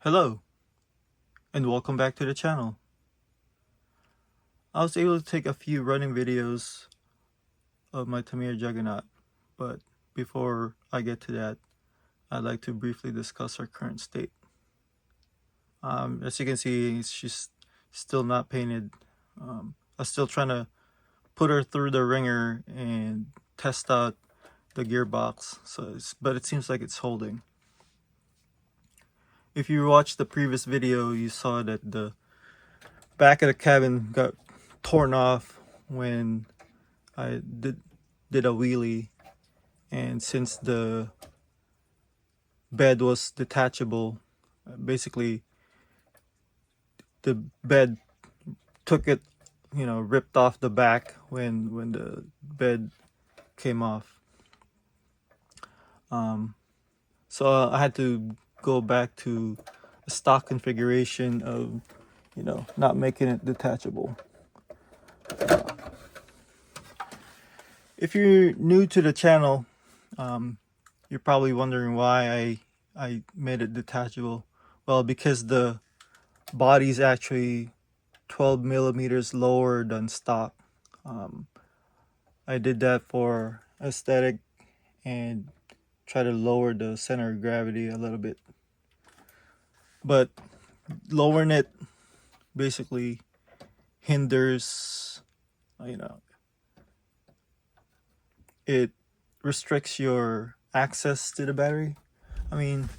Hello, and welcome back to the channel. I was able to take a few running videos of my Tamiya Juggernaut, but before I get to that, I'd like to briefly discuss her current state. As you can see, she's still not painted. I'm still trying to put her through the wringer and test out the gearbox, but it seems like it's holding. If you watched the previous video, you saw that the back of the cabin got torn off when I did a wheelie, and since the bed was detachable, basically the bed took it, ripped off the back when the bed came off. So I had to go back to a stock configuration of, not making it detachable. If you're new to the channel, you're probably wondering why I made it detachable. Well, because the body is actually 12 millimeters lower than stock. I did that for aesthetic and try to lower the center of gravity a little bit. But lowering it basically hinders, it restricts your access to the battery. I mean,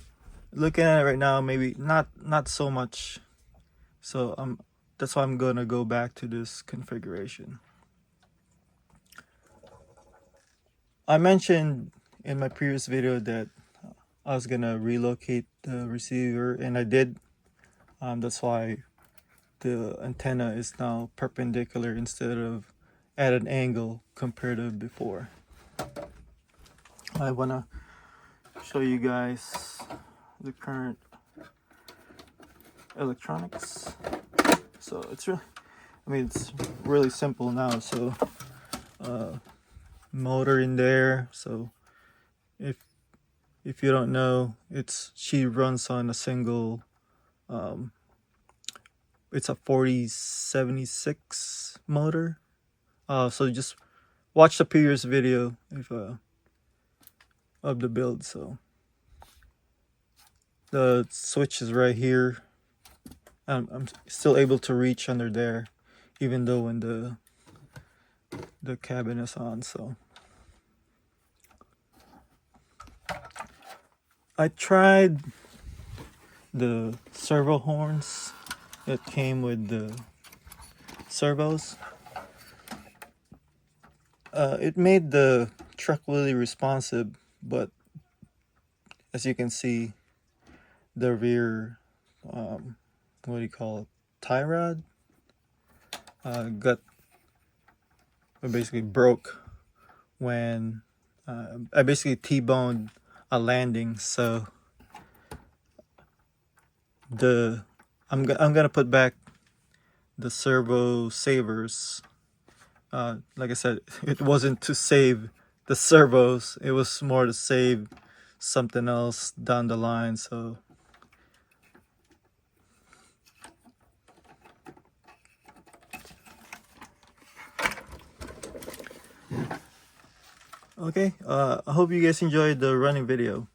looking at it right now, maybe not so much. So that's why I'm gonna go back to this configuration. I mentioned in my previous video that I was gonna relocate the receiver, and I did. That's why the antenna is now perpendicular instead of at an angle compared to before. I wanna show you guys the current electronics. So it's really simple now. So motor in there. So if you don't know, she runs on a single, it's a 4076 motor. So just watch the previous video of the build. So the switch is right here. I'm still able to reach under there, even though when the cabin is on. So I tried the servo horns that came with the servos. It made the truck really responsive, but as you can see, the rear, what do you call it, tie rod, basically broke when I basically T-boned a landing. So I'm gonna put back the servo savers. Like I said, it wasn't to save the servos, it was more to save something else down the line. So okay, I hope you guys enjoyed the running video.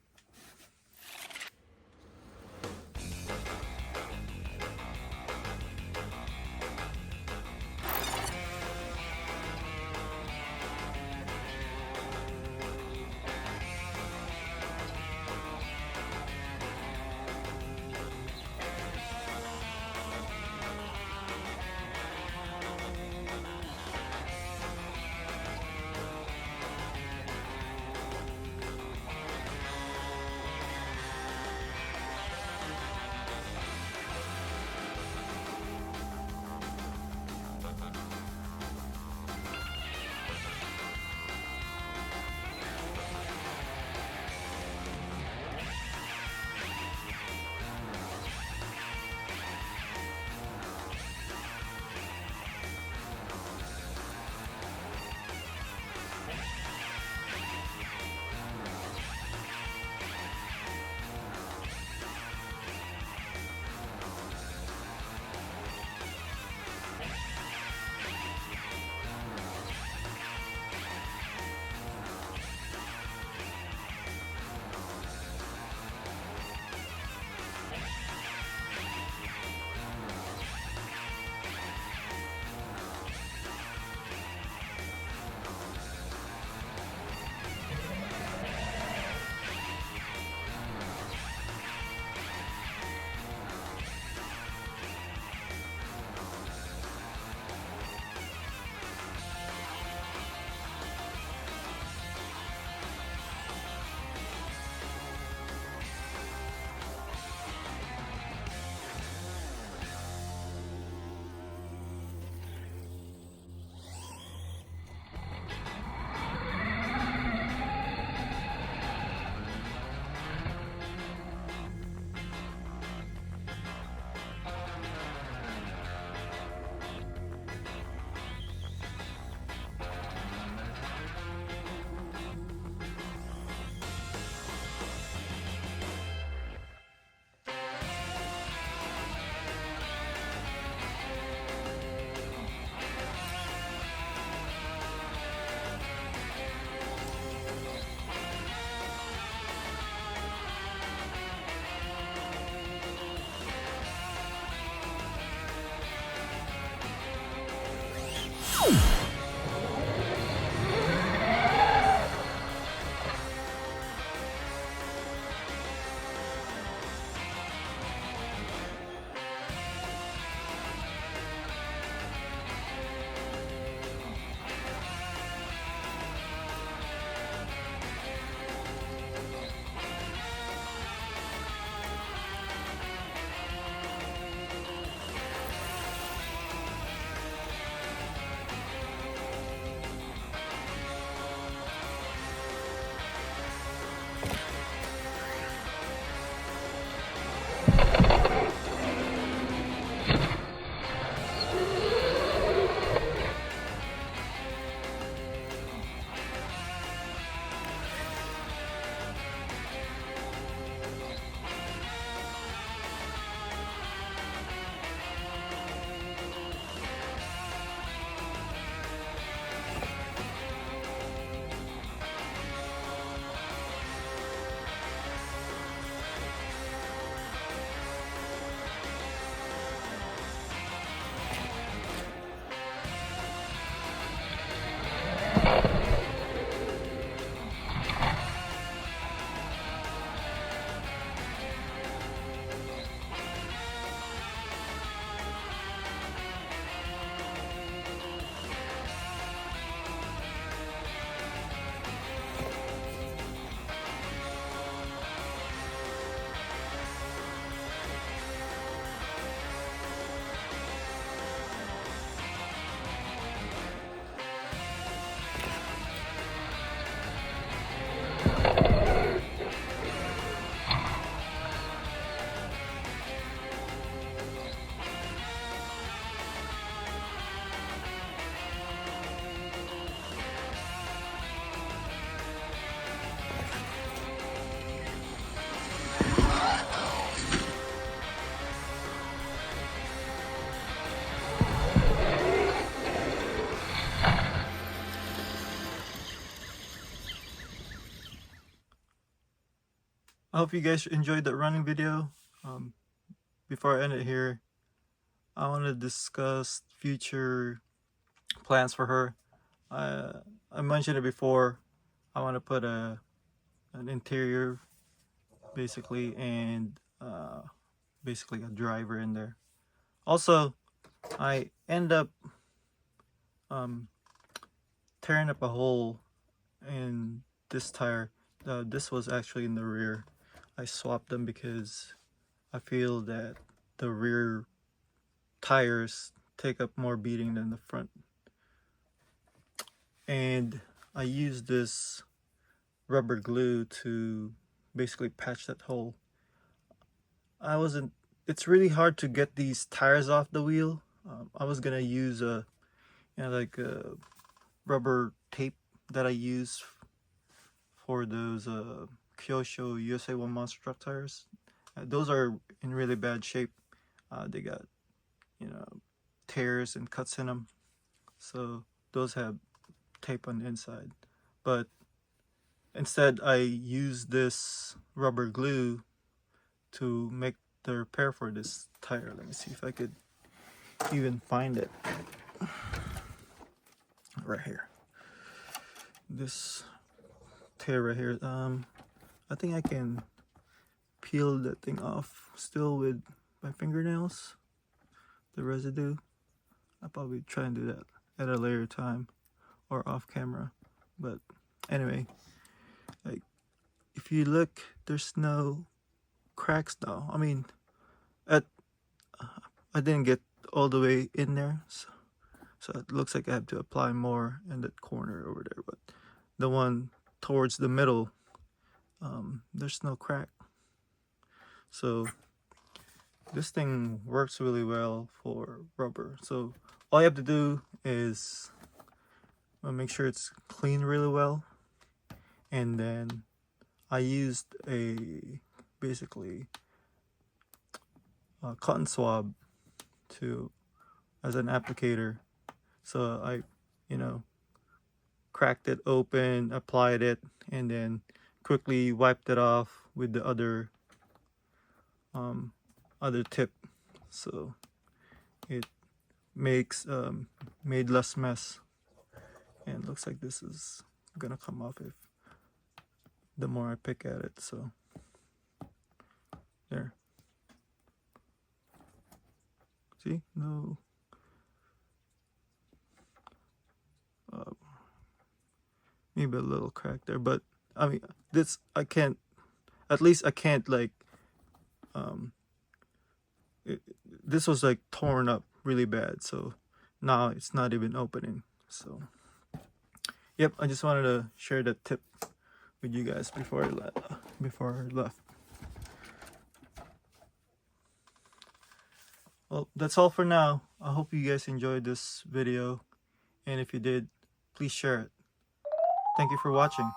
I hope you guys enjoyed that running video. Before I end it here, I want to discuss future plans for her. I mentioned it before. I want to put an interior, basically, and basically a driver in there. Also, I end up tearing up a hole in this tire. This was actually in the rear. I swapped them because I feel that the rear tires take up more beating than the front. And I used this rubber glue to basically patch that hole. It's really hard to get these tires off the wheel. I was gonna use like a rubber tape that I use for those Kyosho USA 1 Monster Truck tires. Those are in really bad shape. They got, tears and cuts in them. So those have tape on the inside. But instead, I used this rubber glue to make the repair for this tire. Let me see if I could even find it. Right here. This tear right here. I think I can peel that thing off still with my fingernails, the residue. I'll probably try and do that at a later time or off camera. But anyway, like, if you look, there's no cracks now. I mean, I didn't get all the way in there, so it looks like I have to apply more in that corner over there. But the one towards the middle, there's no crack. So this thing works really well for rubber. So all you have to do is make sure it's cleaned really well, and then I used basically a cotton swab as an applicator. So I cracked it open, applied it, and then quickly wiped it off with the other tip, so it made less mess. And it looks like this is gonna come off the more I pick at it. So there, see, no maybe a little crack there, but I mean, this I can't like this was like torn up really bad, so now it's not even opening. So yep, I just wanted to share that tip with you guys before I left. Well, that's all for now. I hope you guys enjoyed this video, and if you did, please share it. Thank you for watching.